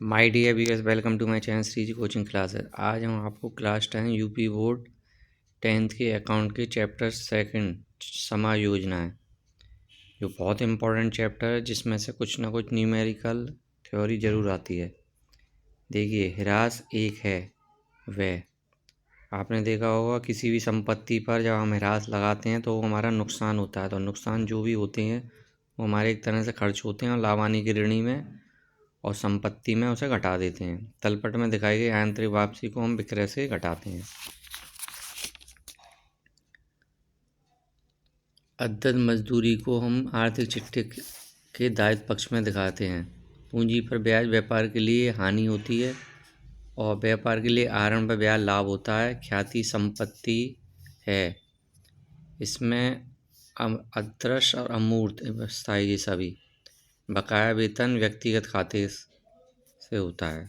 My dear viewers, welcome to my channel Shri ji coaching classes. आज हम आपको क्लास 10 यूपी बोर्ड 10th के account के चैप्टर सेकंड समायोजना है, जो बहुत इंपॉर्टेंट चैप्टर है, जिसमें से कुछ ना कुछ न्यूमेरिकल थ्योरी ज़रूर आती है। देखिए, ह्रास एक है वह। आपने देखा होगा किसी भी संपत्ति पर जब हम ह्रास लगाते हैं तो वो हमारा नुकसान होता है। तो नुकसान जो भी होते हैं वो हमारे एक तरह से खर्च होते हैं और लाभानी की ऋणी में और संपत्ति में उसे घटा देते हैं। तलपट में दिखाई गई आंतरिक वापसी को हम विक्रय से घटाते हैं। अद्यत मजदूरी को हम आर्थिक चिट्ठे के दायित्व पक्ष में दिखाते हैं। पूंजी पर ब्याज व्यापार के लिए हानि होती है और व्यापार के लिए आहरण पर ब्याज लाभ होता है। ख्याति संपत्ति है, इसमें अदृश्य और अमूर्त स्थायी ये सभी। बकाया वेतन व्यक्तिगत खाते से होता है।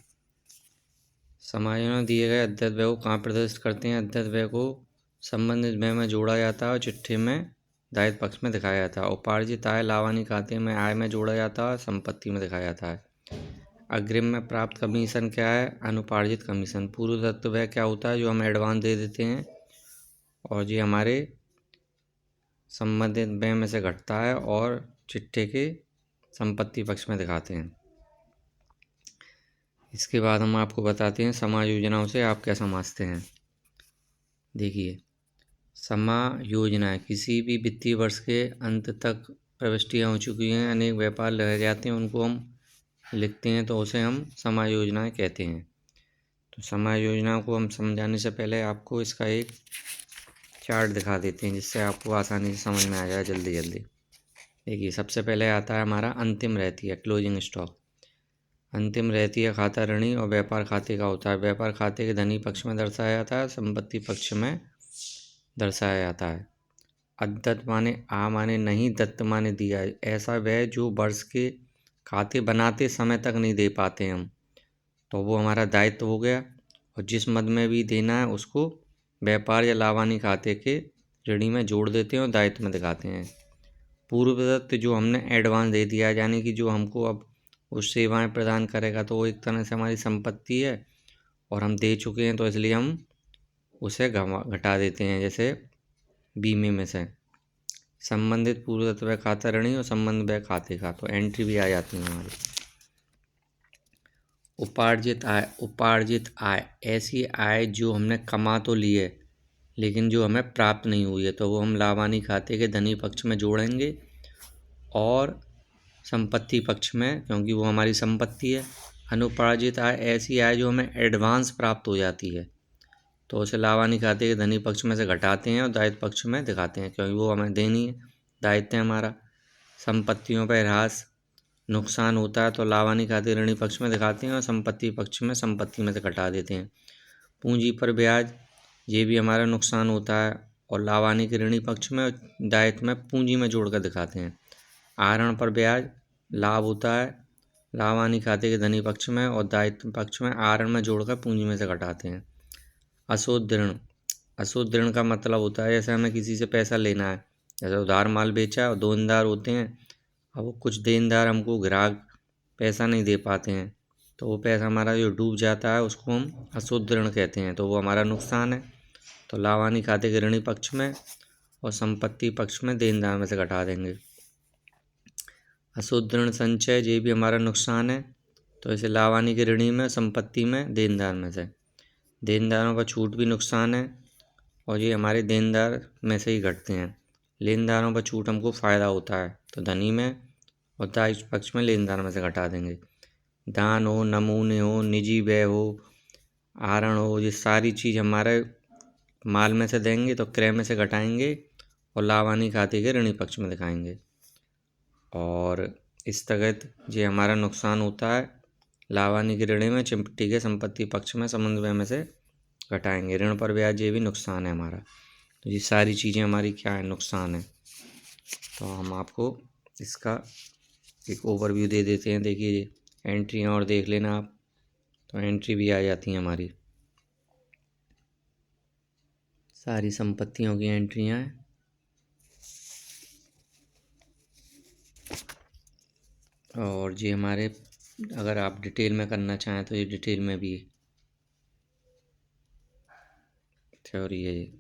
समायोजन में दिए गए अद्यत व्यय को कहाँ प्रदर्शित करते हैं? अद्यत व्यय को संबंधित व्यय में जोड़ा जाता है और चिट्ठे में दायित्व पक्ष में दिखाया जाता है। उपार्जित आय लाभानी खाते में आय में जोड़ा जाता है और संपत्ति में दिखाया जाता है। अग्रिम में प्राप्त कमीशन क्या है? अनुपार्जित कमीशन। पूर्व दत्त व्यय क्या होता है? जो हम एडवांस दे देते हैं और ये हमारे संबंधित व्यय में से घटता है और चिट्ठे के संपत्ति पक्ष में दिखाते हैं। इसके बाद हम आपको बताते हैं समायोजनाओं से आप क्या समझते हैं। देखिए, समायोजना किसी भी वित्तीय वर्ष के अंत तक प्रविष्टियाँ हो चुकी हैं, अनेक व्यापार रह जाते हैं, उनको हम लिखते हैं तो उसे हम समायोजनाएं कहते हैं। तो समायोजना को हम समझाने से पहले आपको इसका एक चार्ट दिखा देते हैं, जिससे आपको आसानी से समझ में आ जाए जल्दी जल्दी। देखिए, सबसे पहले आता है हमारा अंतिम रहती है क्लोजिंग स्टॉक। अंतिम रहती है खाता ऋणी और व्यापार खाते का होता है। व्यापार खाते के धनी पक्ष में दर्शाया जाता है, संपत्ति पक्ष में दर्शाया जाता है। अदत्त माने आ माने नहीं, दत्त माने दिया। ऐसा व्यय जो वर्ष के खाते बनाते समय तक नहीं दे पाते हम, तो वो हमारा दायित्व हो गया। और जिस मद में भी देना है उसको व्यापार या लाभानी खाते के ऋणी में जोड़ देते हैं और दायित्व में दिखाते हैं। पूर्व दत्त जो हमने एडवांस दे दिया, यानी कि जो हमको अब उस सेवाएं प्रदान करेगा, तो वो एक तरह से हमारी संपत्ति है और हम दे चुके हैं, तो इसलिए हम उसे घटा देते हैं, जैसे बीमे में से। संबंधित पूर्व दत्त व्यय खाता ऋणी और संबंध व्यय खाते का, तो एंट्री भी आ जाती है हमारी। उपार्जित आय। उपार्जित आय ऐसी आय जो हमने कमा तो ली है लेकिन जो हमें प्राप्त नहीं हुई है, तो वो हम लाभानी खाते के धनी पक्ष में जोड़ेंगे और संपत्ति पक्ष में, क्योंकि वो हमारी संपत्ति है। अनुपार्जित आय ऐसी आय जो हमें एडवांस प्राप्त हो जाती है, तो उसे लाभानी खाते के धनी पक्ष में से घटाते हैं और दायित्व पक्ष में दिखाते हैं, क्योंकि वो हमें देनी है, दायित्व है हमारा। संपत्तियों पर ह्रास नुकसान होता है तो लाभानी खाते ऋणी पक्ष में दिखाते हैं और संपत्ति पक्ष में संपत्ति में से घटा देते हैं। पूंजी पर ब्याज, ये भी हमारा नुकसान होता है और लाभानी के ऋणी पक्ष में दायित्व में पूंजी में जोड़कर दिखाते हैं। आहरण पर ब्याज लाभ होता है लाभानी खाते के धनी पक्ष में और दायित्व पक्ष में आहरण में जोड़कर पूंजी में से घटाते हैं। अशुद्ध ऋण। अशुद्ध ऋण का मतलब होता है जैसे हमें किसी से पैसा लेना है, जैसे उधार माल बेचा और देनदार होते हैं, अब वो कुछ देनदार हमको ग्राहक पैसा नहीं दे पाते हैं, तो वो पैसा हमारा जो डूब जाता है उसको हम अशुद्ध ऋण कहते हैं, तो वो हमारा नुकसान है। तो लाभानी खाते के ऋणी पक्ष में और संपत्ति पक्ष में देनदार में से घटा देंगे। अशुद्ध ऋण संचय, ये भी हमारा नुकसान है, तो इसे लाभानी के ऋणी में, संपत्ति में, देनदार में से। देनदारों का छूट भी नुकसान है और ये हमारे देनदार में से ही घटते हैं। लेनदारों पर छूट हमको फ़ायदा होता है, तो धनी में और दायित्व पक्ष में लेनदार में से घटा देंगे। दान हो, नमूने हो, निजी व्यय हो, आहरण हो, ये सारी चीज़ हमारे माल में से देंगे तो क्रय में से घटाएंगे और लाभानी खाते के ऋणी पक्ष में दिखाएंगे। और स्थगित, ये हमारा नुकसान होता है लाभानी के ऋणी में, चिट्ठी के संपत्ति पक्ष में संबंध व्यय में से घटाएंगे। ऋण पर ब्याज, ये भी नुकसान है हमारा। तो ये सारी चीज़ें हमारी क्या है? नुकसान है। तो हम आपको इसका एक ओवरव्यू दे देते हैं। देखिए, एंट्रियाँ और देख लेना आप, तो एंट्री भी आ जाती हैं हमारी, सारी संपत्तियों की एंट्रियाँ हैं। और ये हमारे अगर आप डिटेल में करना चाहें तो ये डिटेल में भी थ्योरी है ये।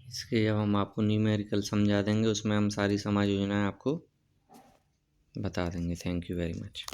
इसके अब हम आपको न्यूमेरिकल समझा देंगे, उसमें हम सारी समाज योजनाएं आपको बता देंगे। Thank you very much.